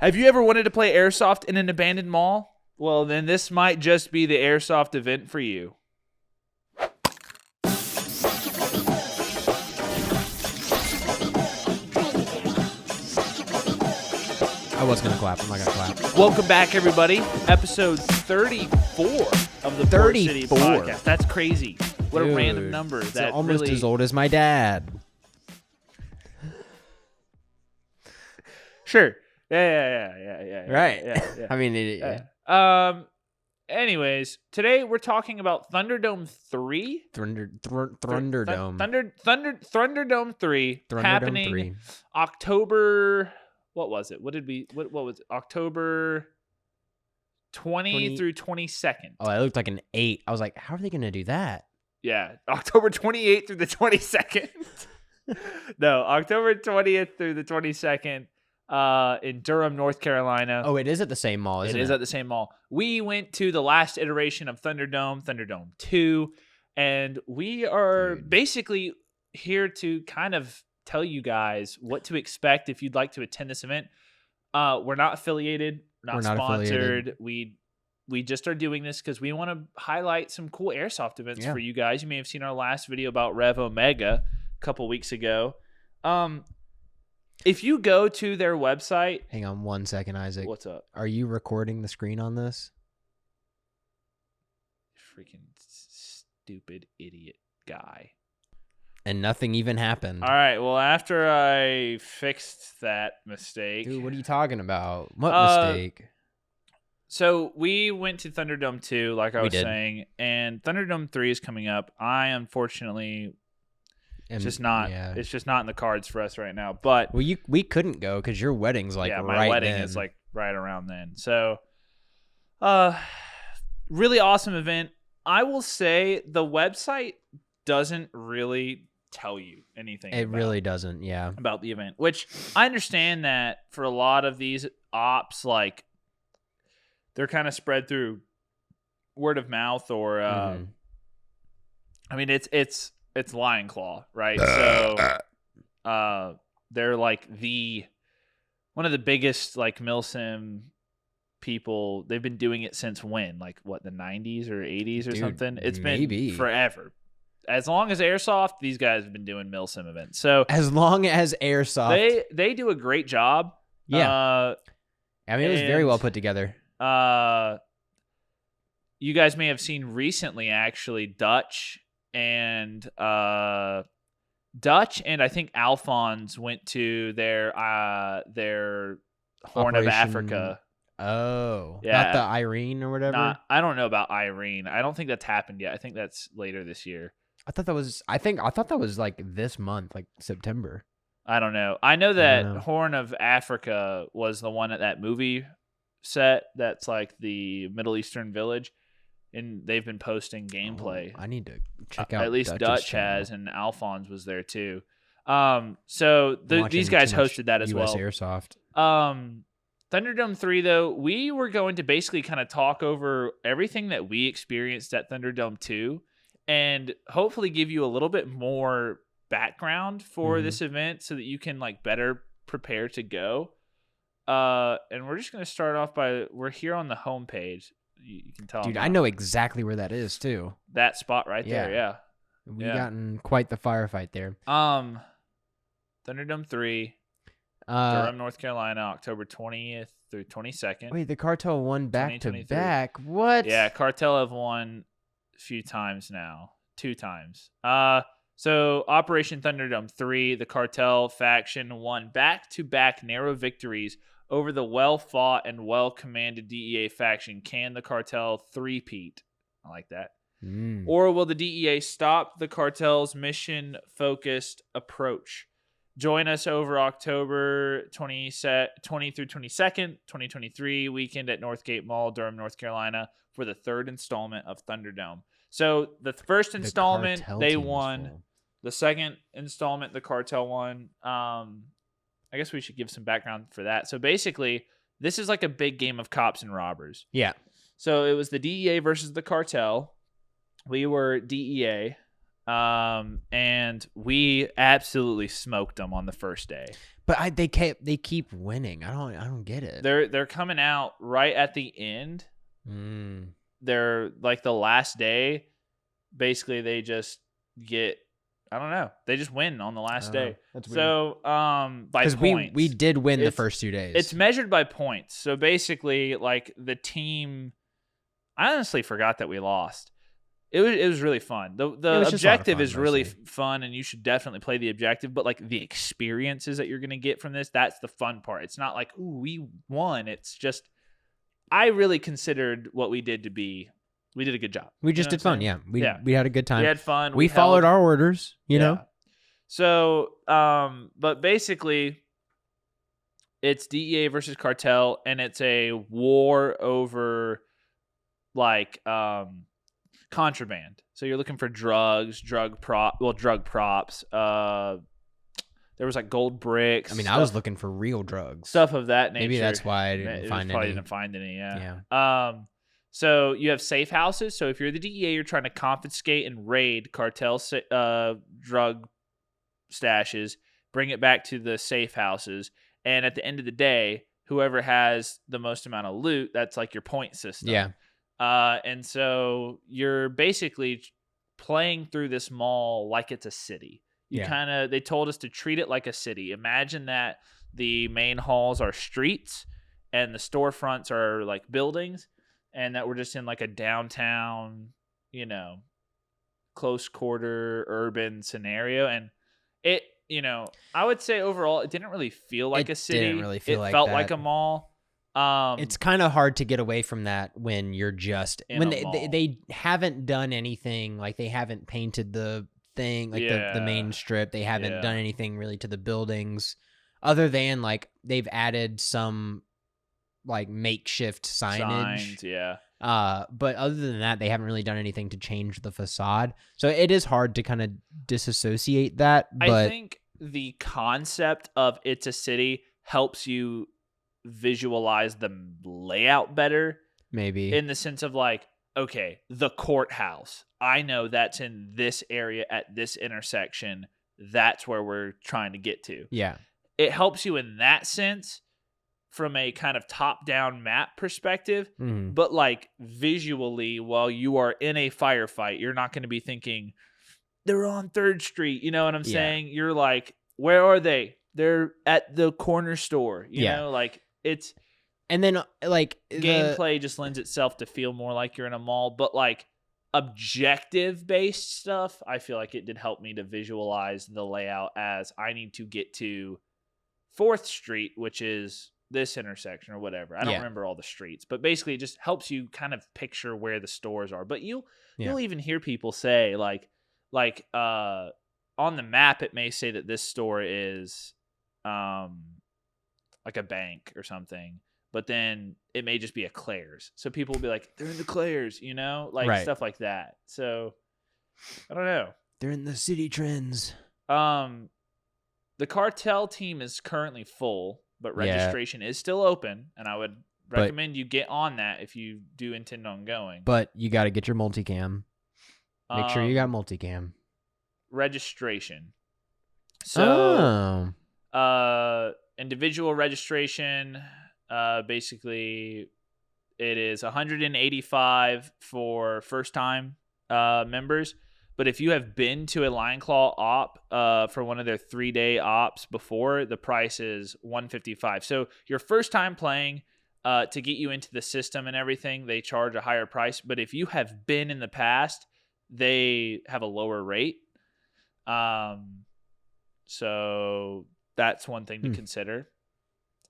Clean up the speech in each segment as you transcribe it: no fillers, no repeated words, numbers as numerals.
Have you ever wanted to play Airsoft in an abandoned mall? Well, then this might just be the Airsoft event for you. I was going to clap. I'm not going to clap. Welcome back, everybody. Episode 34 of the Port City 34. Podcast. That's crazy. What Dude, a random number. It's That almost really... as old as my dad. Sure. Yeah. Right. Yeah. I mean, yeah. Anyways, today we're talking about Thunderdome 3. Thunderdome. Thunderdome 3 happening 3. October. What was it? What was it? October 20 through 22nd. Oh, it looked like an 8. I was like, how are they going to do that? Yeah, October 28th through the 22nd. No, October 20th through the 22nd. In Durham, North Carolina. Oh, it is at the same mall, isn't it? It is at the same mall. We went to the last iteration of Thunderdome, Thunderdome II, and we are basically here to kind of tell you guys what to expect if you'd like to attend this event. We're not affiliated, not sponsored. Affiliated. We just are doing this because we want to highlight some cool Airsoft events for you guys. You may have seen our last video about Rev Omega a couple weeks ago. If you go to their website... Hang on 1 second, Isaac. What's up? Are you recording the screen on this? Freaking stupid idiot guy. And nothing even happened. All right, well, after I fixed that mistake... Dude, what are you talking about? What mistake? So we went to Thunderdome 2, like I was saying, and Thunderdome 3 is coming up. I, unfortunately... It's just not in the cards for us right now. But we couldn't go because your wedding's like my wedding is like right around then. So really awesome event. I will say the website doesn't really tell you anything. It really doesn't, about the event, which I understand that for a lot of these ops, like they're kind of spread through word of mouth or I mean it's Lion Claw, right? So they're like one of the biggest like Milsim people. They've been doing it since when? Like what, the 90s or 80s or something? It's been forever. As long as Airsoft, these guys have been doing Milsim events. So as long as Airsoft, they do a great job. Yeah. I mean, it was very well put together. You guys may have seen recently actually Dutch and I think Alphonse went to their Horn of Africa. Oh, yeah. Not the Irene or whatever. I don't know about Irene. I don't think that's happened yet. I think that's later this year. I thought that was like this month, like September. I don't know. I know that Horn of Africa was the one at that movie set. That's like the Middle Eastern village. And they've been posting gameplay. I need to check out. At least Dutch's Dutch channel. has, and Alphonse was there too. So these guys hosted that as US well. Airsoft. Thunderdome 3, though, we were going to basically kind of talk over everything that we experienced at Thunderdome 2, and hopefully give you a little bit more background for this event, so that you can like better prepare to go. And we're just going to start off we're here on the homepage. You can tell. Dude, I know exactly where that is too. That spot right there, yeah. We got in quite the firefight there. Thunderdome 3, Durham, North Carolina, October 20th through 22nd. Wait, the Cartel won back to back. What? Yeah, Cartel have won a few times now. 2 times. So Operation Thunderdome 3, the Cartel faction won back-to-back narrow victories over the well-fought and well-commanded DEA faction. Can the Cartel three-peat? I like that. Or will the DEA stop the Cartel's mission-focused approach? Join us over October 20 through 22nd, 2023, weekend at Northgate Mall, Durham, North Carolina, for the 3rd installment of Thunderdome. So the first installment, they won. The second installment, the Cartel won. I guess we should give some background for that. So basically, this is like a big game of cops and robbers. Yeah. So it was the DEA versus the Cartel. We were DEA. And we absolutely smoked them on the first day. But they keep winning. I don't get it. They're coming out right at the end. They're like the last day. Basically, they just get, I don't know. They just win on the last day. That's weird. So, by Because points. we did win the first 2 days. It's measured by points. So basically, like the team, I honestly forgot that we lost. It was really fun. The objective is really fun, and you should definitely play the objective. But like the experiences that you're gonna get from this, that's the fun part. It's not like, ooh, we won. It's just, I really considered what we did to be. We did a good job. We just did fun. Yeah. We had a good time. We had fun. We followed our orders, you know? So, but basically, it's DEA versus Cartel, and it's a war over, like, contraband. So you're looking for drugs, drug props. There was like gold bricks. I mean, I was looking for real drugs. Stuff of that nature. Maybe that's why I didn't find any. Didn't find any, yeah. So you have safe houses. So if you're the DEA, you're trying to confiscate and raid cartel drug stashes, bring it back to the safe houses, and at the end of the day, whoever has the most amount of loot, that's like your point system. Yeah. And so you're basically playing through this mall like it's a city. They told us to treat it like a city. Imagine that the main halls are streets and the storefronts are like buildings, and that we're just in like a downtown, close quarter urban scenario. And it, I would say overall, it didn't really feel like a city. Didn't really feel it felt like a mall. It's kind of hard to get away from that when you're just when they haven't done anything, like they haven't painted the thing, like the main strip. They haven't done anything really to the buildings, other than like they've added some like makeshift signage. But other than that, they haven't really done anything to change the facade. So it is hard to kind of disassociate that. But I think the concept of it's a city helps you visualize the layout better, maybe in the sense of like, okay, the courthouse, I know that's in this area at this intersection. That's where we're trying to get to. Yeah. It helps you in that sense from a kind of top-down map perspective, but like visually, while you are in a firefight, you're not going to be thinking they're on 3rd Street. You know what I'm saying? You're like, where are they? They're at the corner store. You know, like it's. And then like gameplay just lends itself to feel more like you're in a mall, but like objective-based stuff, I feel like it did help me to visualize the layout as I need to get to 4th Street, which is this intersection or whatever. I don't remember all the streets, but basically it just helps you kind of picture where the stores are. But you'll even hear people say like on the map it may say that this store is like a bank or something, but then it may just be a Claire's. So people will be like, they're in the Claire's, stuff like that. So I don't know. They're in the city trends. The Cartel team is currently full, but registration is still open, and I would recommend you get on that if you do intend on going. But you got to get your multicam. Make sure you got multicam. Registration. So, individual registration, basically, it is $185 for first-time members. But if you have been to a Lion Claw op for one of their 3-day ops before, the price is $155. So your first time playing, to get you into the system and everything, they charge a higher price. But if you have been in the past, they have a lower rate. So that's one thing to consider.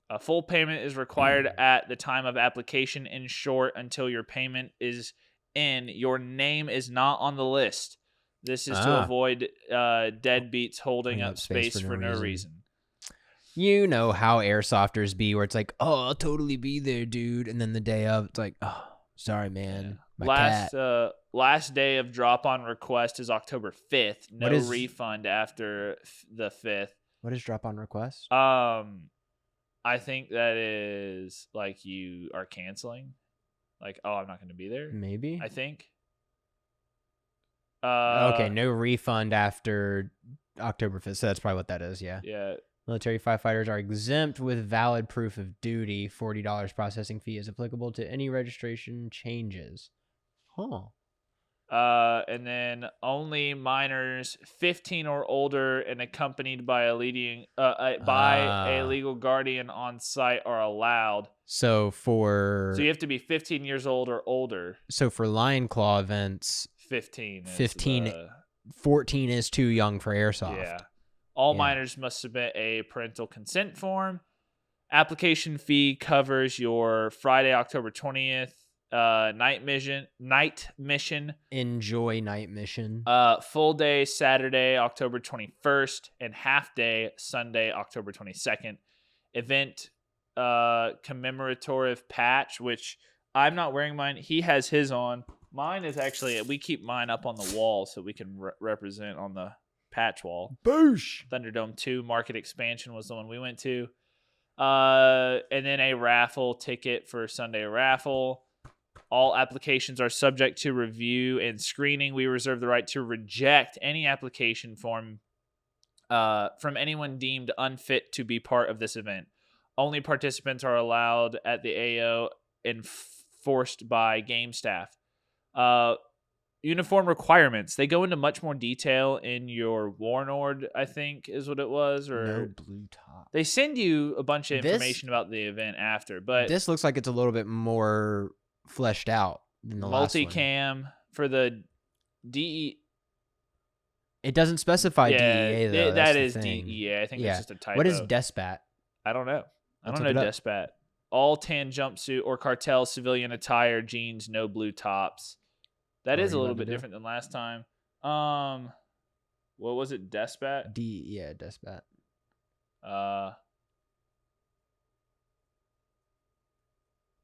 A full payment is required at the time of application. In short, until your payment is in, your name is not on the list. This is to avoid deadbeats holding up space for no reason. You know how airsofters be, where it's like, oh, I'll totally be there, dude. And then the day of, it's like, oh, sorry, man. Yeah. Last day of drop on request is October 5th. No refund after the 5th. What is drop on request? I think that is like you are canceling. Like, oh, I'm not going to be there. Maybe. I think. Okay, no refund after October 5th. So that's probably what that is, yeah. Yeah. Military firefighters are exempt with valid proof of duty. $40 processing fee is applicable to any registration changes. Huh. And then only minors 15 or older and accompanied by a legal guardian on site are allowed. So you have to be 15 years old or older. So for Lion Claw events, 15. 14 is too young for Airsoft. Yeah. All minors must submit a parental consent form. Application fee covers your Friday, October 20th. Night mission. Enjoy night mission. Full day Saturday, October 21st, and half day Sunday, October 22nd. Event commemorative patch, which I'm not wearing mine. He has his on. Mine is actually, we keep mine up on the wall so we can represent on the patch wall. Boosh! Thunderdome 2 market expansion was the one we went to. And then a raffle ticket for Sunday raffle. All applications are subject to review and screening. We reserve the right to reject any application form from anyone deemed unfit to be part of this event. Only participants are allowed at the AO enforced by game staff. Uniform requirements. They go into much more detail in your Warlord, I think is what it was. Or no blue top. They send you a bunch of information about the event after. But this looks like it's a little bit more fleshed out than the last one. Multicam for the DE. It doesn't specify DEA though. That is DEA. I think that's just a typo. What is Despat? I don't know. I don't know Despat. All tan jumpsuit or cartel civilian attire, jeans, no blue tops. That is a little bit different than last time. What was it? Despat? Despat.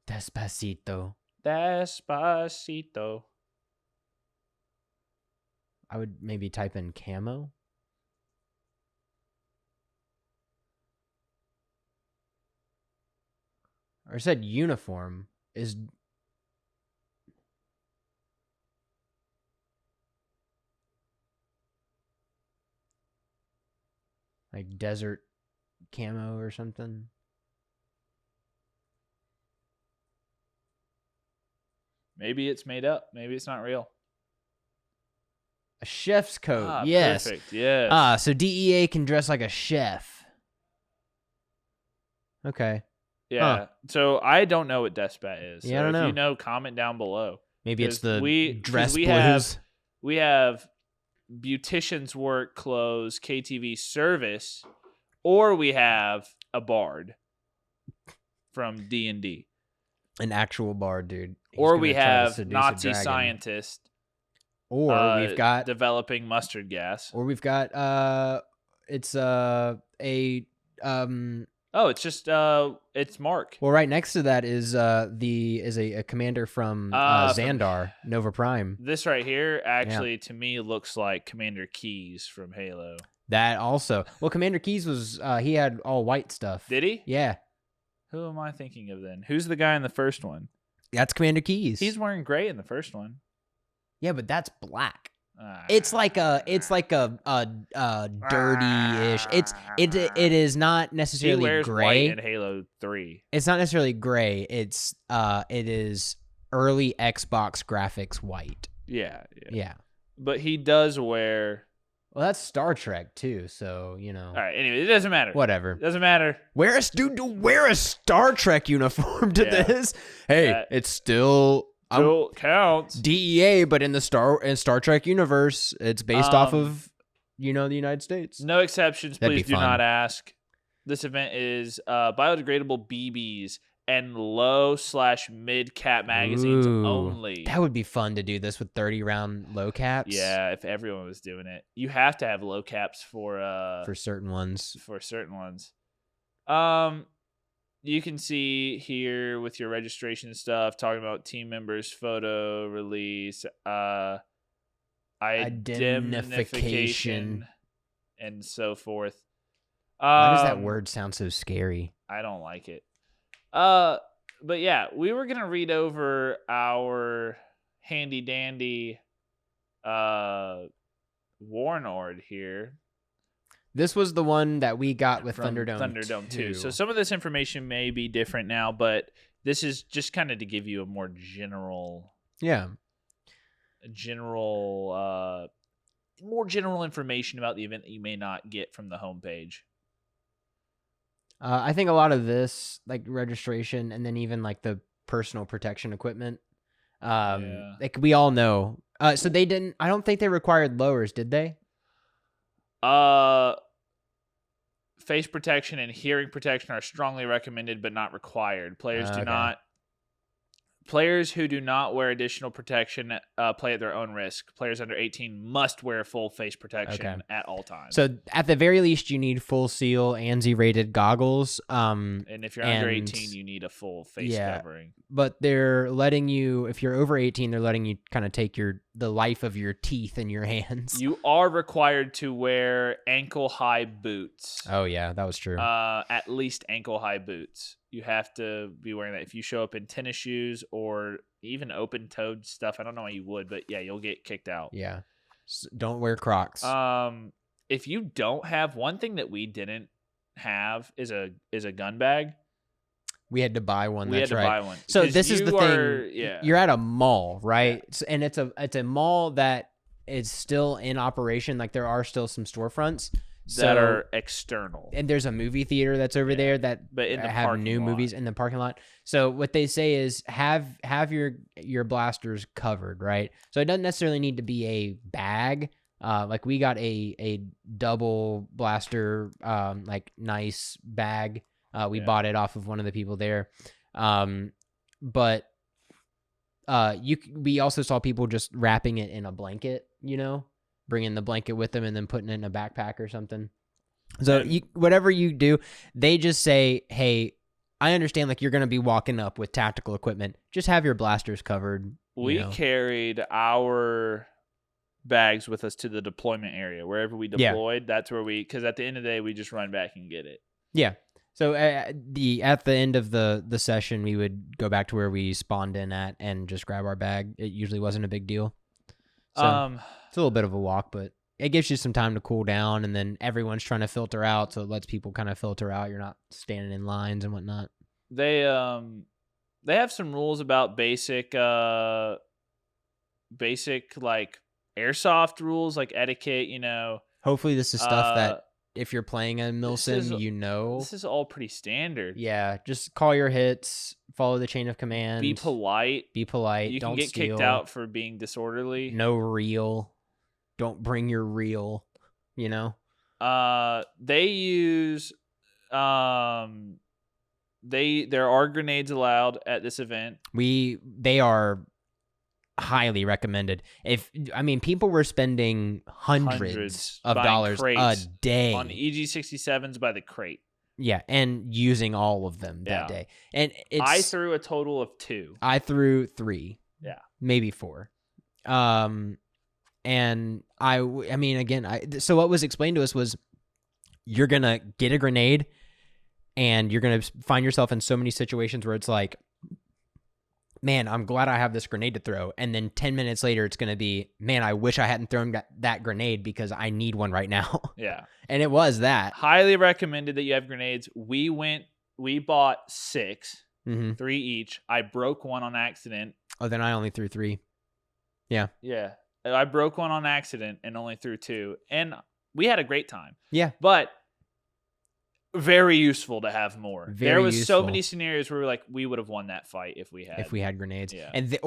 Despacito. Despacito. I would maybe type in camo. Or it said uniform is like desert camo or something. Maybe it's made up. Maybe it's not real. A chef's coat. Yes. Perfect. Yes. So DEA can dress like a chef. Okay. Yeah. Huh. So I don't know what Despat is. Yeah, I don't know. If you know, comment down below. Maybe it's the dress we blues. We have beautician's work clothes, KTV service, or we have a bard from D&D. An actual bard, dude. Or we have Nazi scientist. Or we've got developing mustard gas. Or we've got it's it's Mark. Well, right next to that is a commander from Xandar, Nova Prime. This right here actually to me looks like Commander Keyes from Halo. That also. Well, Commander Keyes was he had all white stuff. Did he? Yeah. Who am I thinking of then? Who's the guy in the first one? That's Commander Keyes. He's wearing gray in the first one. Yeah, but that's black. It's like a dirty-ish. It is not necessarily he wears gray. White in Halo 3. It's not necessarily gray. It is early Xbox graphics white. Yeah. But he does wear. Well, that's Star Trek too, so you know. All right. Anyway, it doesn't matter. Whatever. Doesn't matter. Wear a Star Trek uniform to this. Hey, it's still counts. DEA, but in the Star Trek universe, it's based off of the United States. No exceptions. Please do not ask. This event is biodegradable BBs and low/mid cap magazines only. That would be fun to do this with 30-round low caps. Yeah, if everyone was doing it. You have to have low caps for certain ones. You can see here with your registration stuff, talking about team members, photo release, identification, and so forth. Why does that word sound so scary? I don't like it. But yeah, we were gonna read over our handy dandy Warlord here. This was the one that we got with from Thunderdome 2. So some of this information may be different now, but this is just kind of to give you a more general more general information about the event that you may not get from the homepage. I think a lot of this, like registration, and then even like the personal protection equipment, like we all know. So they didn't. I don't think they required lowers, did they? Face protection and hearing protection are strongly recommended, but not required. Players who do not wear additional protection play at their own risk. Players under 18 must wear full face protection at all times. So at the very least, you need full seal ANSI-rated goggles. And if you're under 18, you need a full face covering. But they're letting you, if you're over 18, they're letting you kind of take the life of your teeth in your hands. You are required to wear ankle-high boots. Oh, yeah, that was true. At least ankle-high boots. You have to be wearing that. If you show up in tennis shoes or even open-toed stuff, I don't know why you would, but yeah, you'll get kicked out. Yeah. Don't wear Crocs. If you don't have, one thing that we didn't have is a gun bag. We had to buy one. We had to buy one. So this is the thing. Yeah. You're at a mall, right? Yeah. And it's a mall that is still in operation. Like there are still some storefronts that are external, and there's a movie theater that's over there that but in the have new movies in the parking lot. So what they say is have your blasters covered, right? So it doesn't necessarily need to be a bag. Like we got a double blaster, like nice bag. We bought it off of one of the people there. But we also saw people just wrapping it in a blanket, bringing the blanket with them and then putting it in a backpack or something. So whatever you do, they just say, hey, I understand like you're going to be walking up with tactical equipment. Just have your blasters covered. We carried our bags with us to the deployment area. Wherever we deployed, that's where because at the end of the day, we just run back and get it. Yeah. So at the end of the session, we would go back to where we spawned in at and just grab our bag. It usually wasn't a big deal. So it's a little bit of a walk, but it gives you some time to cool down, and then everyone's trying to filter out, so it lets people kind of filter out. You're not standing in lines and whatnot. They have some rules about basic like airsoft rules, like etiquette. Hopefully, this is stuff that if you're playing a Milsim, this is all pretty standard. Yeah, just call your hits, follow the chain of command. Be polite. You don't get kicked out for being disorderly. No reel. Don't bring your reel. They use there are grenades allowed at this event. They are highly recommended. People were spending hundreds of dollars a day on EG67s by the crate. Yeah, and using all of them that day. And I threw a total of 2. I threw 3. Yeah, maybe 4. And so what was explained to us was you're gonna get a grenade, and you're gonna find yourself in so many situations where it's like, man, I'm glad I have this grenade to throw. And then 10 minutes later, it's going to be, man, I wish I hadn't thrown that grenade because I need one right now. Yeah. And it was that. Highly recommended that you have grenades. We bought 6, 3 each. I broke one on accident. Oh, then I only threw 3. Yeah. Yeah. I broke one on accident and only threw 2. And we had a great time. Yeah. But very useful to have more. There was so many scenarios where we would have won that fight if we had grenades. Yeah. And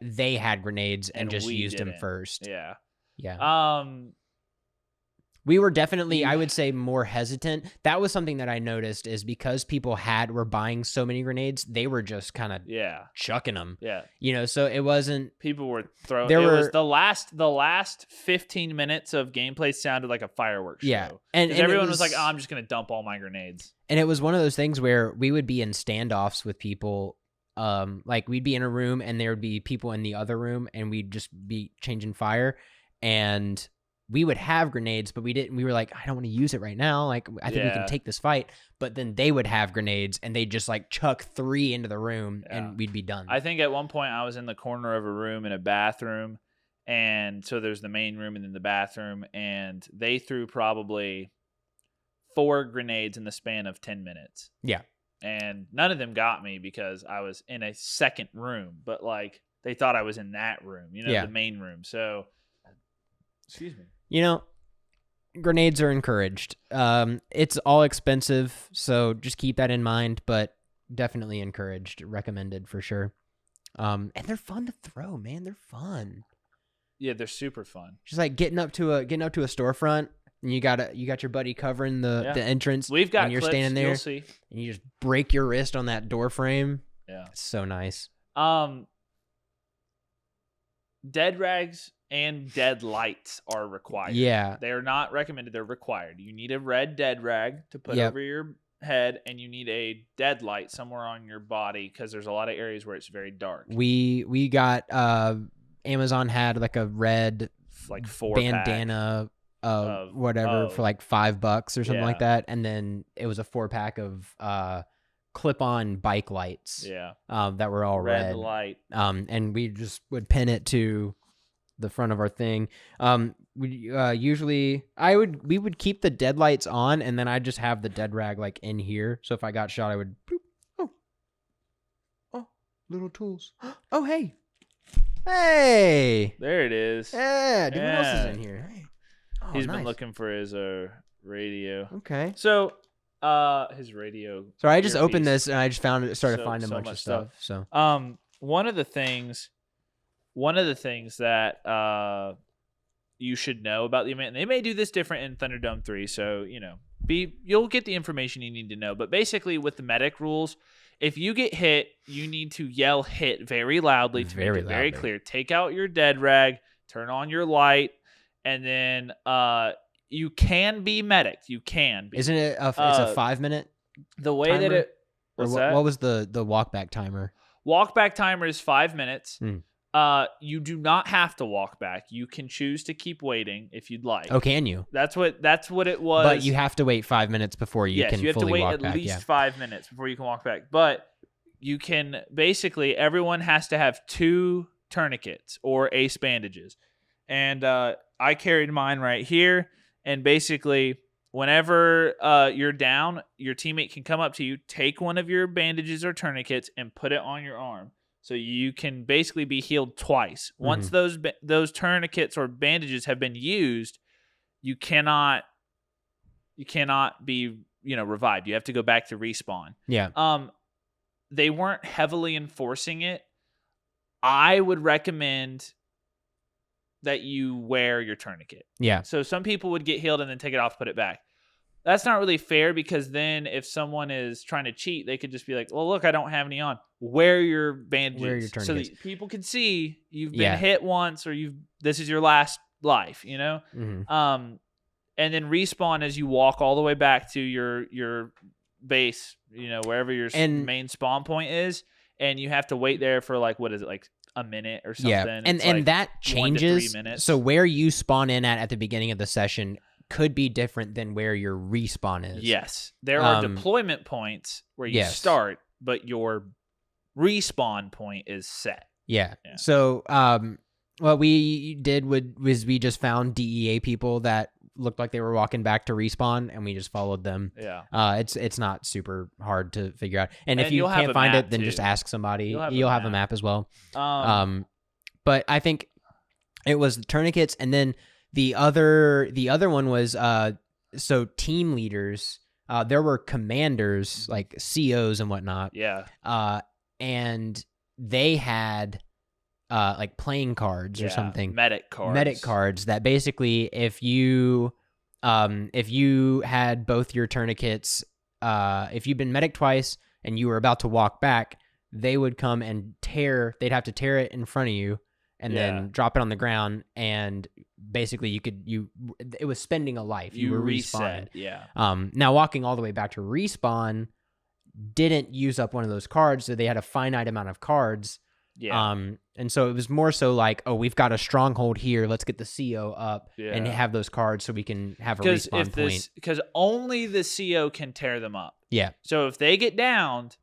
they had grenades and just used them first. Yeah. Yeah. We were definitely, I would say, more hesitant. That was something that I noticed is because people were buying so many grenades, they were just kind of chucking them. Yeah. So it wasn't. People were throwing. Was the last 15 minutes of gameplay sounded like a fireworks show. Yeah. And everyone was like, I'm just going to dump all my grenades. And it was one of those things where we would be in standoffs with people. Like we'd be in a room and there would be people in the other room and we'd just be changing fire. And we would have grenades, but we didn't. We were like, I don't want to use it right now. Like, I think we can take this fight. But then they would have grenades, and they'd just chuck 3 into the room, and we'd be done. I think at one point I was in the corner of a room in a bathroom, and so there's the main room and then the bathroom, and they threw probably 4 grenades in the span of 10 minutes. Yeah. And none of them got me because I was in a second room, but like they thought I was in that room, the main room. So, excuse me. Grenades are encouraged. It's all expensive, so just keep that in mind, but definitely encouraged, recommended for sure. And they're fun to throw, man. They're fun. Yeah, they're super fun. Just like getting up to a storefront, and you got your buddy covering the entrance. We've got and you're clips, standing there, you'll see. and you just break your wrist on that door frame. Yeah, it's so nice. Dead rags and dead lights are required. Yeah, they are not recommended; they're required. You need a red dead rag to put over your head, and you need a dead light somewhere on your body because there's a lot of areas where it's very dark. We got Amazon had like a red like 4 bandana of whatever for like $5 or something like that, and then it was a 4-pack of clip-on bike lights. Yeah, that were all red light. And we just would pin it to the front of our thing. We would keep the dead lights on, and then I'd just have the dead rag like in here. So if I got shot, I would boop. Oh, little tools. Oh, hey, there it is. Yeah, dude, what else is in here? Hey. Oh, He's been looking for his radio. Okay. So his radio. So I just opened this and I just started finding a bunch of stuff. So one of the things that you should know about the event, and they may do this different in Thunderdome 3, so you'll get the information you need to know. But basically with the medic rules, if you get hit, you need to yell hit very loudly to make it very clear. Take out your dead rag, turn on your light, and then you can be medic. You can be. Isn't it it's a 5-minute the way timer? that it what was the walk back timer? Walk back timer is 5 minutes. You do not have to walk back. You can choose to keep waiting if you'd like. Oh, can you? That's what it was. But you have to wait 5 minutes before you can fully walk back. Yes, you have to wait at least 5 minutes before you can walk back. But you can basically, everyone has to have 2 tourniquets or ace bandages. And I carried mine right here. And basically, whenever you're down, your teammate can come up to you, take one of your bandages or tourniquets, and put it on your arm. So you can basically be healed twice. Once those tourniquets or bandages have been used, you cannot be revived. You have to go back to respawn. Yeah. They weren't heavily enforcing it. I would recommend that you wear your tourniquet. Yeah. So some people would get healed and then take it off, put it back. That's not really fair because then if someone is trying to cheat, they could just be like, well, look, I don't have any on. Wear your bandages. Wear your tourniquets. So that people can see you've been hit once or this is your last life, Mm-hmm. And then respawn as you walk all the way back to your base, wherever your main spawn point is. And you have to wait there for like, what is it, like a minute or something? Yeah, and that changes. 1 to 3 minutes. So where you spawn in at the beginning of the session could be different than where your respawn is. Yes. There are deployment points where you start, but your respawn point is set. Yeah. So what we did was we just found DEA people that looked like they were walking back to respawn, and we just followed them. Yeah. It's not super hard to figure out. And if you can't find it, then just ask somebody. You'll have a map as well. But I think it was the tourniquets, and then the other one was so team leaders. There were commanders like COs and whatnot. Yeah. And they had like playing cards or something. Medic cards that basically if you had both your tourniquets, if you've been medic twice and you were about to walk back, they would come and they'd have to tear it in front of you and then drop it on the ground, and basically it was spending a life. You were reset. respawned. Yeah. Now walking all the way back to respawn didn't use up one of those cards, so they had a finite amount of cards. Yeah. And so it was more so like, oh, we've got a stronghold here. Let's get the CO up and have those cards so we can have a respawn point. Because only the CO can tear them up. Yeah. So if they get downed,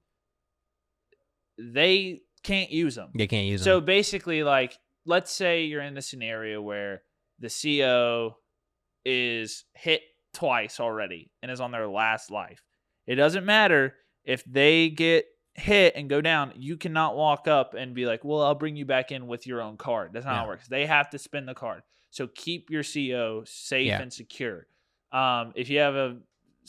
they can't use them. They can't use them. So basically, like, let's say you're in the scenario where the CO is hit twice already and is on their last life. It doesn't matter if they get hit and go down. You cannot walk up and be like, well, I'll bring you back in with your own card. That's not how it works. They have to spend the card. So keep your CO safe and secure. If you have a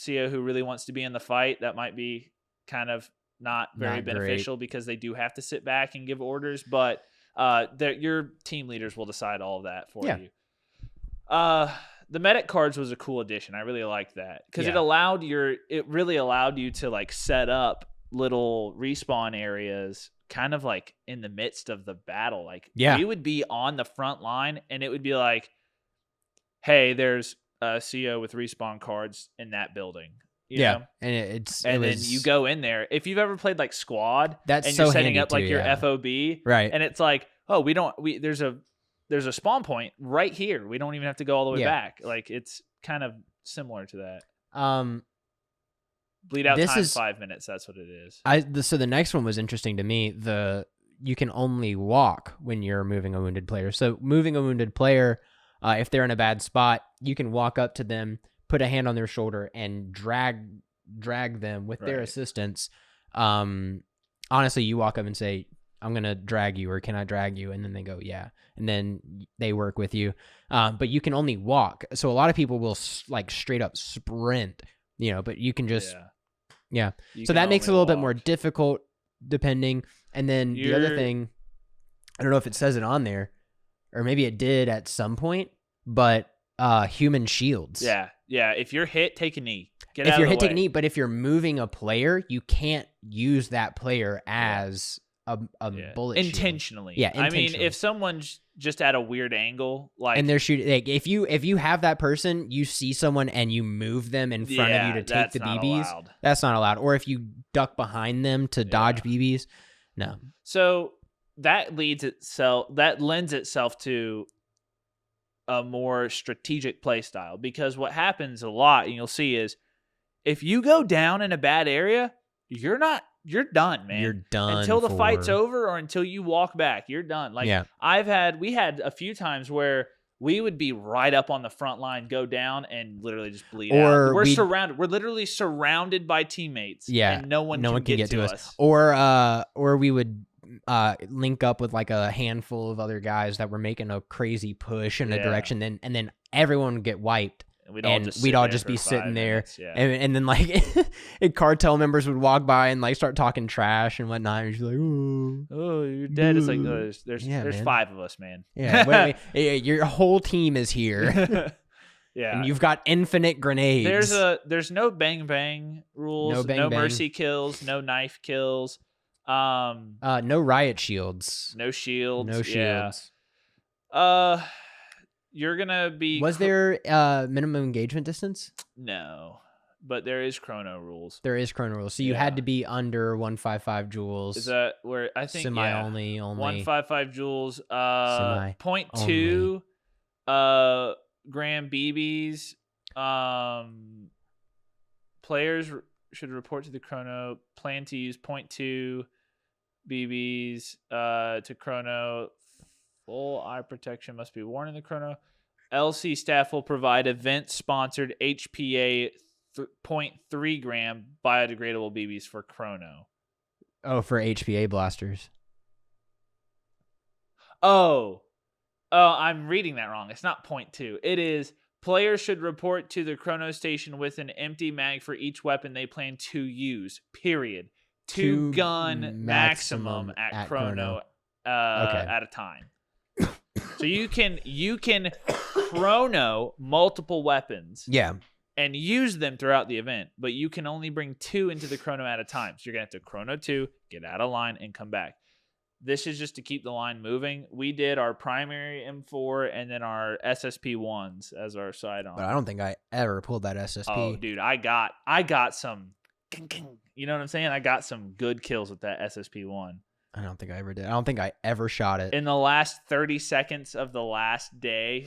CO who really wants to be in the fight, that might be kind of not very beneficial because they do have to sit back and give orders. But your team leaders will decide all of that for you. The medic cards was a cool addition. I really liked that because it really allowed you to like set up little respawn areas kind of like in the midst of the battle. Like we would be on the front line and it would be like, hey, there's a CO with respawn cards in that building. You know? And then you go in there. If you've ever played like Squad, that's and so you're setting up like too, your FOB, right? And it's like, oh, there's a spawn point right here. We don't even have to go all the way back. Like it's kind of similar to that. Bleed out time 5 minutes. That's what it is. So the next one was interesting to me. You can only walk when you're moving a wounded player. So moving a wounded player, if they're in a bad spot, you can walk up to them, put a hand on their shoulder, and drag them with their assistance. Honestly, you walk up and say, I'm going to drag you, or can I drag you? And then they go, yeah. And then they work with you. But you can only walk. So a lot of people will like straight up sprint, but you can just, So that makes it a little bit more difficult depending. And then the other thing, I don't know if it says it on there, or maybe it did at some point, but human shields. Yeah. If you're hit, take a knee. If you're hit, take a knee. But if you're moving a player, you can't use that player as a bullet intentionally. Shield. Yeah, intentionally. I mean, if someone's just at a weird angle, like, and they're shooting, like, if you have that person, you see someone and you move them in front of you to take the BBs, that's not allowed. Or if you duck behind them to dodge BBs, no. So that lends itself to a more strategic play style, because what happens a lot, and you'll see, is if you go down in a bad area, you're done, man. You're done until the fight's over, or until you walk back. You're done. Like we had a few times where we would be right up on the front line, go down, and literally just bleed out. We're surrounded. We're literally surrounded by teammates. Yeah, and no one can get to us. Or we would link up with like a handful of other guys that were making a crazy push in a direction, and then everyone would get wiped. We'd all just be sitting there, and then like cartel members would walk by and like start talking trash and whatnot. And you're like, oh, you're dead. It's like, oh, there's 5 of us, man. Yeah, your whole team is here. Yeah, and you've got infinite grenades. There's no bang bang rules. No mercy kills. No knife kills. No riot shields. No shields. No shields. Yeah. You're gonna be. Was there minimum engagement distance? No, but there is chrono rules. So you had to be under 155 joules. Is that where I think semi only 155 joules? Semi 0.2 gram BBs. Players should report to the chrono. Plan to use 0.2 BBs to chrono. Full eye protection must be worn in the chrono. LC staff will provide event-sponsored HPA 0.3 gram biodegradable BBs for chrono. Oh, for HPA blasters. Oh, I'm reading that wrong. It's not 0.2. It is players should report to the chrono station with an empty mag for each weapon they plan to use, period. 2 gun maximum at chrono at a time. So you can chrono multiple weapons, and use them throughout the event, but you can only bring 2 into the chrono at a time. So you're gonna have to chrono 2, get out of line, and come back. This is just to keep the line moving. We did our primary M4 and then our SSP 1s as our sidearm. But I don't think I ever pulled that SSP. Oh, dude, I got some. You know what I'm saying? I got some good kills with that SSP 1. I don't think I ever did. I don't think I ever shot it. In the last 30 seconds of the last day,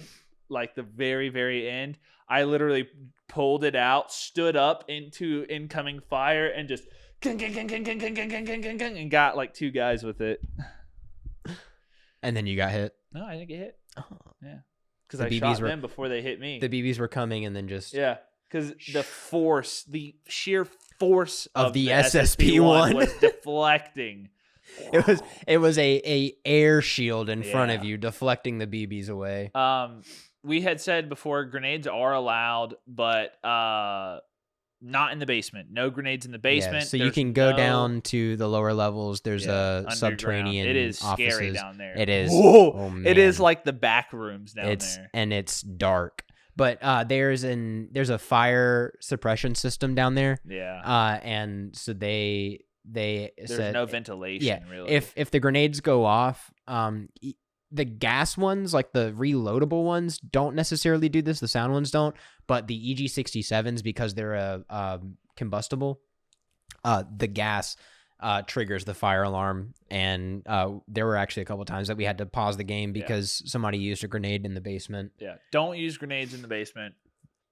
like the very, very end, I literally pulled it out, stood up into incoming fire, and just and got like 2 guys with it. And then you got hit? No, I didn't get hit. Oh. Yeah. Because I shot them before they hit me. The BBs were coming and then just... Yeah. because the sheer force of the SSP-1 was deflecting. It was a air shield in front of you, deflecting the BBs away. We had said before grenades are allowed, but not in the basement. No grenades in the basement. Yeah, so you can go down to the lower levels. There's a subterranean. It is offices. Scary down there. It is. Oh man. It is like the back rooms down there, and it's dark. But there's a fire suppression system down there. Yeah. And so there's no ventilation. Really. If the grenades go off, the gas ones, like the reloadable ones, don't necessarily do this. The sound ones don't, but the EG67s, because they're combustible, the gas triggers the fire alarm. And there were actually a couple times that we had to pause the game because somebody used a grenade in the basement. Yeah, don't use grenades in the basement.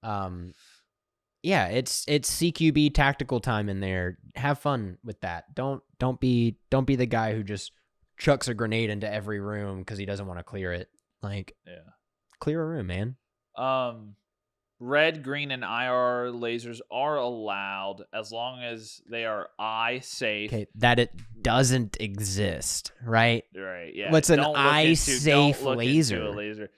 Yeah, it's CQB tactical time in there. Have fun with that. Don't be the guy who just chucks a grenade into every room because he doesn't want to clear it. Like, clear a room, man. Red, green, and IR lasers are allowed as long as they are eye safe. Okay, that it doesn't exist, right? Right. Yeah. What's an eye safe laser?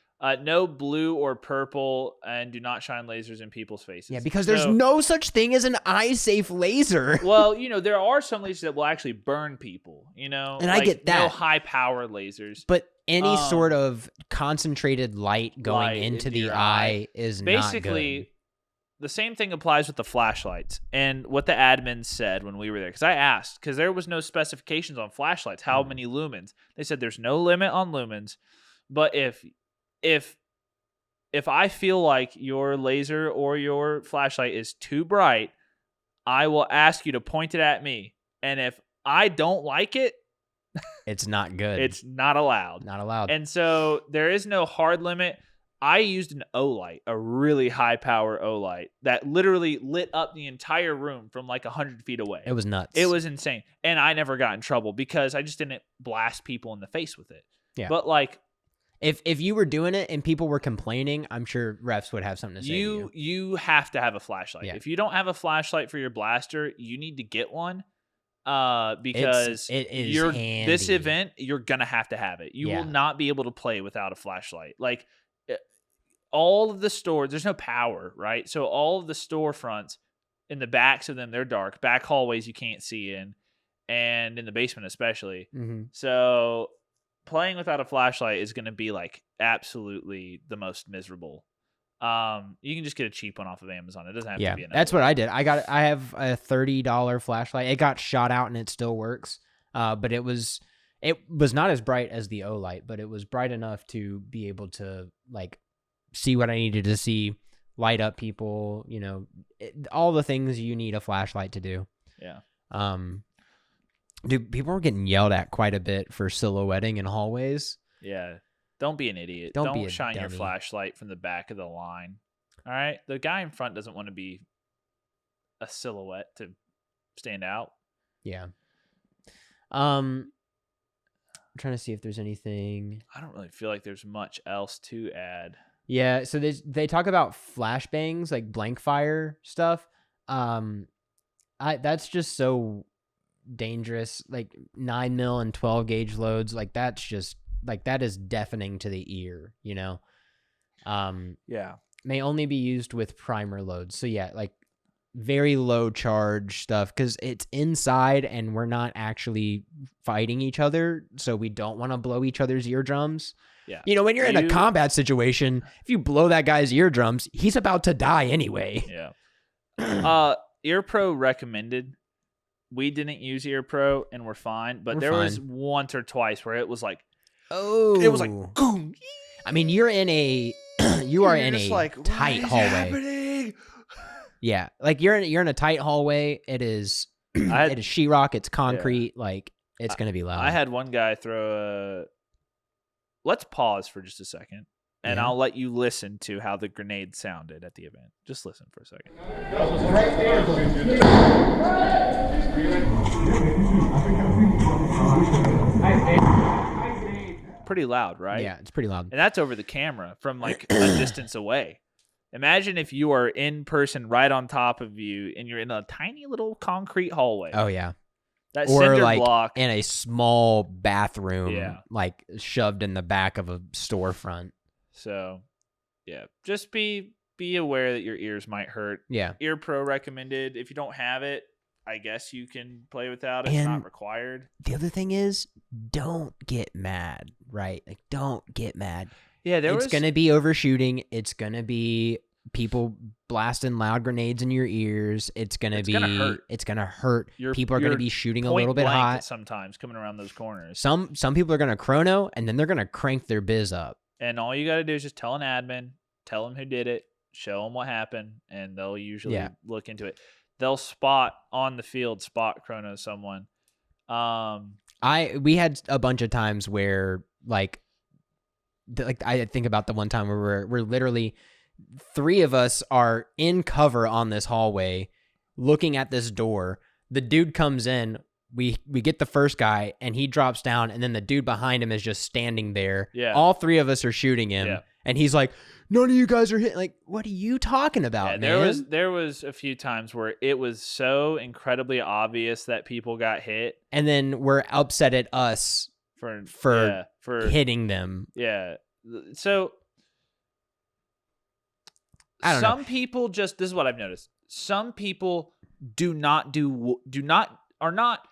No blue or purple, and do not shine lasers in people's faces. Yeah, because there's no such thing as an eye-safe laser. Well, there are some lasers that will actually burn people, And I get that. No high-power lasers. But any sort of concentrated light going into the eye is basically, not good. The same thing applies with the flashlights. And what the admins said when we were there, because I asked, because there was no specifications on flashlights, how many lumens. They said there's no limit on lumens, but if I feel like your laser or your flashlight is too bright, I will ask you to point it at me. And if I don't like it, it's not good. It's not allowed. Not allowed. And so there is no hard limit. I used an O-light, a really high power O-light that literally lit up the entire room from like 100 feet away. It was nuts. It was insane. And I never got in trouble because I just didn't blast people in the face with it. Yeah. But like, If you were doing it and people were complaining, I'm sure refs would have something to say to you. You have to have a flashlight. Yeah. If you don't have a flashlight for your blaster, you need to get one because it is handy. This event, you're going to have it. You will not be able to play without a flashlight. Like all of the stores, there's no power, right? So all of the storefronts, in the backs of them, they're dark. Back hallways you can't see in, and in the basement especially. Mm-hmm. So playing without a flashlight is going to be like absolutely the most miserable. You can just get a cheap one off of Amazon. It doesn't have to be that's what I did. I have a $30 flashlight. It got shot out and it still works. But it was not as bright as the O-light, but it was bright enough to be able to like see what I needed to see, light up people, all the things you need a flashlight to do. Yeah. Dude, people were getting yelled at quite a bit for silhouetting in hallways. Yeah. Don't be an idiot. Don't shine your flashlight from the back of the line. All right? The guy in front doesn't want to be a silhouette to stand out. Yeah. I'm trying to see if there's anything. I don't really feel like there's much else to add. Yeah, so they talk about flashbangs, like blank fire stuff. That's just so dangerous. Like 9mm and 12 gauge loads, like that's just like that is deafening to the ear, Yeah. May only be used with primer loads. So yeah, like very low charge stuff because it's inside and we're not actually fighting each other, so we don't want to blow each other's eardrums. Yeah. When you're in a combat situation, if you blow that guy's eardrums, he's about to die anyway. Yeah. Ear Pro recommended. We didn't use Ear Pro and we're fine, but there was once or twice where it was like, boom. I mean, you're in a tight hallway. Happening? Yeah, like you're in a tight hallway. It is it is sheetrock. It's concrete. Yeah. Like it's gonna be loud. I had one guy throw a. Let's pause for just a second, and I'll let you listen to how the grenade sounded at the event. Just listen for a second. Pretty loud, right? Yeah, it's pretty loud. And that's over the camera from like a distance away. Imagine if you are in person right on top of you and you're in a tiny little concrete hallway. Oh, yeah. That or cinder like block. in a small bathroom, Yeah. like shoved in the back of a storefront. So, yeah. Just be aware that your ears might hurt. Yeah. Ear Pro recommended. If you don't have it, I guess you can play without it. It's not required. The other thing is, don't get mad, right? Like, don't get mad. Yeah, it's going to be overshooting. It's going to be people blasting loud grenades in your ears. It's going to hurt. It's going to hurt. People are going to be shooting a little bit hot sometimes coming around those corners. Some people are going to chrono, and then they're going to crank their biz up. And all you got to do is just tell an admin, tell them who did it, show them what happened, and they'll usually look into it. They'll spot chrono someone. We had a bunch of times where like I think about the one time where we're literally 3 of us are in cover on this hallway looking at this door. The dude comes in, we get the first guy and he drops down, and then the dude behind him is just standing there. Yeah. All 3 of us are shooting him and he's like, none of you guys are hitting. Like, what are you talking about, man? There was a few times where it was so incredibly obvious that people got hit, and then we're upset at us for hitting them. Yeah. So I don't know. Some people this is what I've noticed. Some people are not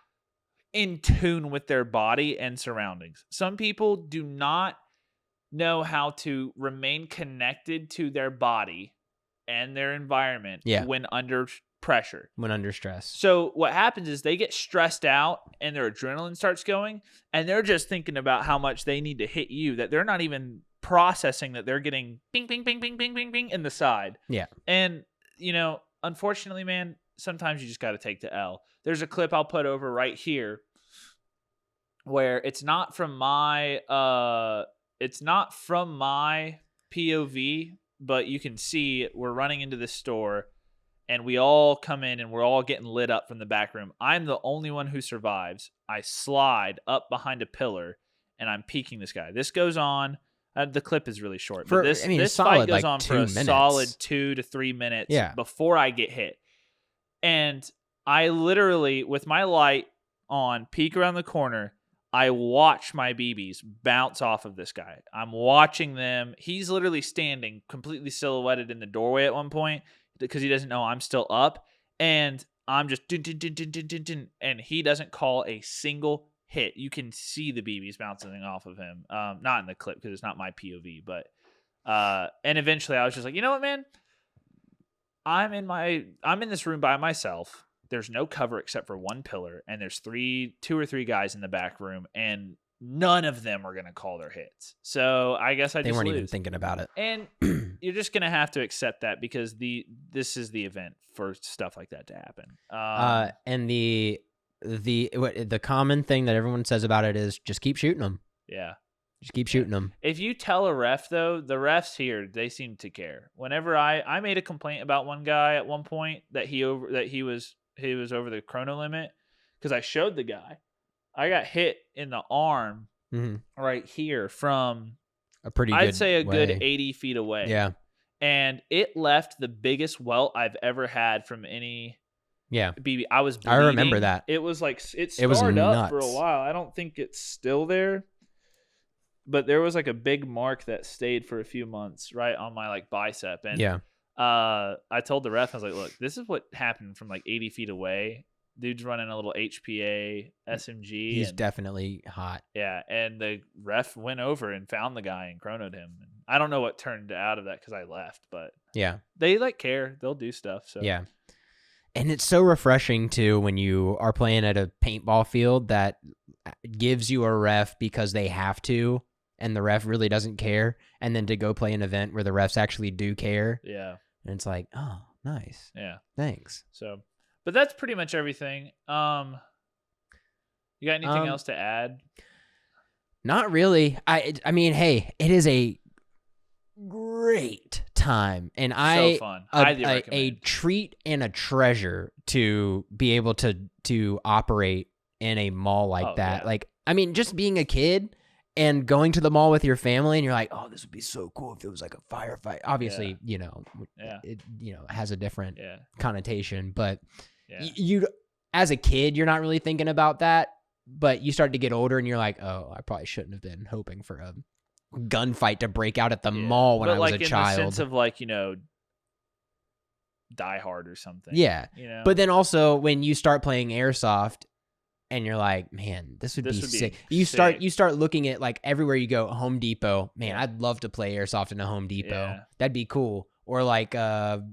in tune with their body and surroundings. Some people do not know how to remain connected to their body and their environment when under pressure, when under stress. So what happens is they get stressed out and their adrenaline starts going, and they're just thinking about how much they need to hit you, that they're not even processing that they're getting bing, bing, bing, bing, bing, bing, bing in the side. Yeah. And, unfortunately, man, sometimes you just got to take the L. There's a clip I'll put over right here where it's not from my POV, but you can see we're running into this store and we all come in and we're all getting lit up from the back room. I'm the only one who survives. I slide up behind a pillar and I'm peeking this guy. This goes on. The clip is really short. But this fight goes on for a solid 2 to 3 minutes before I get hit. And I literally, with my light on, peek around the corner. I watch my BBs bounce off of this guy. I'm watching them. He's literally standing completely silhouetted in the doorway at one point because he doesn't know I'm still up. And I'm just dun, dun, dun, dun, dun, dun, dun, and he doesn't call a single hit. You can see the BBs bouncing off of him. Not in the clip because it's not my POV, but and eventually I was just like, you know what, man? I'm in this room by myself. There's no cover except for one pillar, and there's 2 or 3 guys in the back room, and none of them are going to call their hits. So I guess they weren't even thinking about it. And you're just going to have to accept that because this is the event for stuff like that to happen. And the common thing that everyone says about it is just keep shooting them. Yeah. Just keep shooting them. If you tell a ref, though, the refs here, they seem to care. Whenever I made a complaint about one guy at one point that he was over the chrono limit because I showed the guy. I got hit in the arm right here from I'd say a good 80 feet away. Yeah. And it left the biggest welt I've ever had from any BB. I was bleeding. I remember that. It was like it scarred up for a while. I don't think it's still there. But there was like a big mark that stayed for a few months right on my like bicep. And I told the ref, I was like, look, this is what happened from like 80 feet away. Dude's running a little HPA SMG. He's definitely hot. Yeah. And the ref went over and found the guy and chronoed him. And I don't know what turned out of that because I left, but they like care. They'll do stuff. So yeah. And it's so refreshing too when you are playing at a paintball field that gives you a ref because they have to, and the ref really doesn't care. And then to go play an event where the refs actually do care. Yeah. And it's like, oh, nice. Yeah. Thanks. So, but that's pretty much everything. You got anything else to add? Not really. I mean, hey, it is a great time, and so fun. Highly recommend. A treat and a treasure to be able to operate in a mall like that. Yeah. Like, I mean, just being a kid and going to the mall with your family, and you're like, oh, this would be so cool if it was like a firefight. Obviously, it has a different connotation, but you as a kid, you're not really thinking about that, but you start to get older and you're like, oh, I probably shouldn't have been hoping for a gunfight to break out at the mall when I was a child. In the sense of like, Die Hard or something. Yeah. But then also when you start playing Airsoft and you're like, man, this would be sick. You start looking at like everywhere you go, Home Depot. Man, I'd love to play Airsoft in a Home Depot. Yeah. That'd be cool. Or like a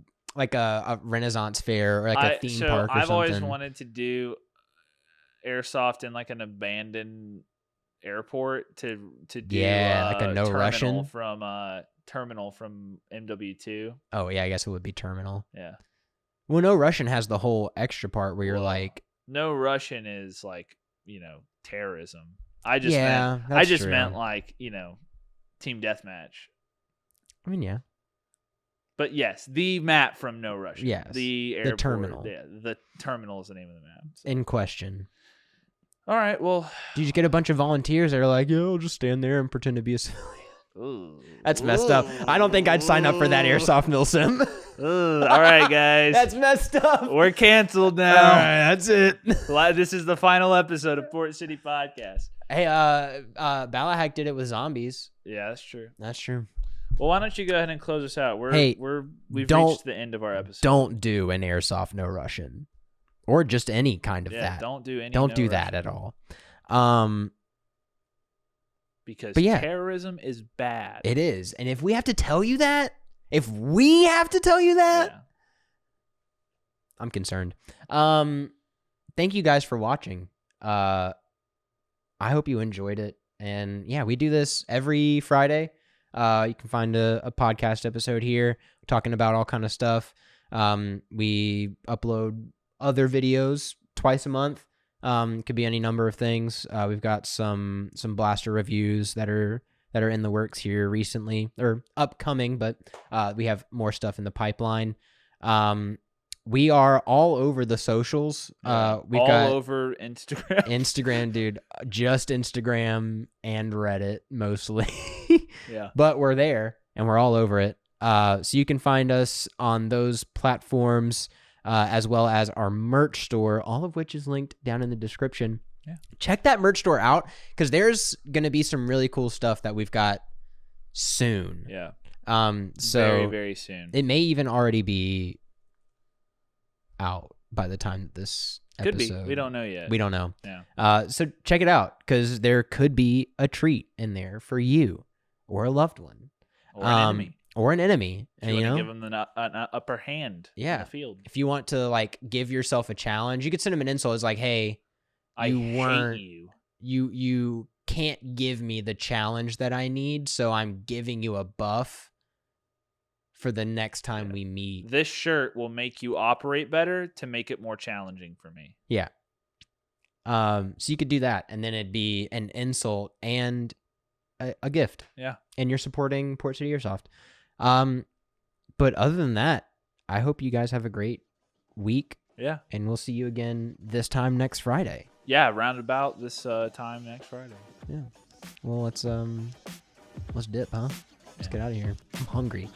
Renaissance fair or like a theme park or something. I've always wanted to do Airsoft in like an abandoned airport to do like a No Russian from Terminal from MW2. Oh yeah, I guess it would be Terminal. Yeah. Well, No Russian has the whole extra part where you're like, No Russian is like, terrorism. I just meant like, team deathmatch. I mean, yeah. But yes, the map from No Russian. Yes. The airport. The terminal. Yeah, the terminal is the name of the map. So. In question. All right, well. Did you get a bunch of volunteers that are like, I'll just stand there and pretend to be a civilian? Ooh. That's messed up. I don't think I'd sign up for that Airsoft Milsim. All right, guys. That's messed up. We're canceled now. All right, that's it. This is the final episode of Port City Podcast. Hey, Balahak did it with zombies. Yeah, that's true. That's true. Well, why don't you go ahead and close us out? We've reached the end of our episode. Don't do an Airsoft No Russian. Or just any kind of that. Don't do any Don't do that at all. Because terrorism is bad. It is. And if we have to tell you that, I'm concerned. Thank you guys for watching. I hope you enjoyed it. And yeah, we do this every Friday. You can find a podcast episode here talking about all kind of stuff. We upload other videos twice a month. Could be any number of things. We've got some blaster reviews that are in the works here recently or upcoming, but we have more stuff in the pipeline. We are all over the socials. We've got over Instagram. Instagram, dude. Just Instagram and Reddit mostly. Yeah. But we're there and we're all over it. So you can find us on those platforms. As well as our merch store, all of which is linked down in the description. Yeah. Check that merch store out because there's going to be some really cool stuff that we've got soon. Yeah. So very, very soon. It may even already be out by the time that this could episode. Be. We don't know yet. We don't know. Yeah. So check it out because there could be a treat in there for you or a loved one. Or an enemy. Or an enemy, and you give them an upper hand in the field. If you want to like give yourself a challenge, you could send them an insult. It's like, hey, you can't give me the challenge that I need, so I'm giving you a buff for the next time we meet. This shirt will make you operate better to make it more challenging for me. Yeah. So you could do that, and then it'd be an insult and a gift. Yeah. And you're supporting Port City Airsoft. But other than that, I hope you guys have a great week. Yeah. And we'll see you again this time next Friday. Yeah, round about this time next Friday. Yeah. Well, let's dip, huh? Let's get out of here. I'm hungry.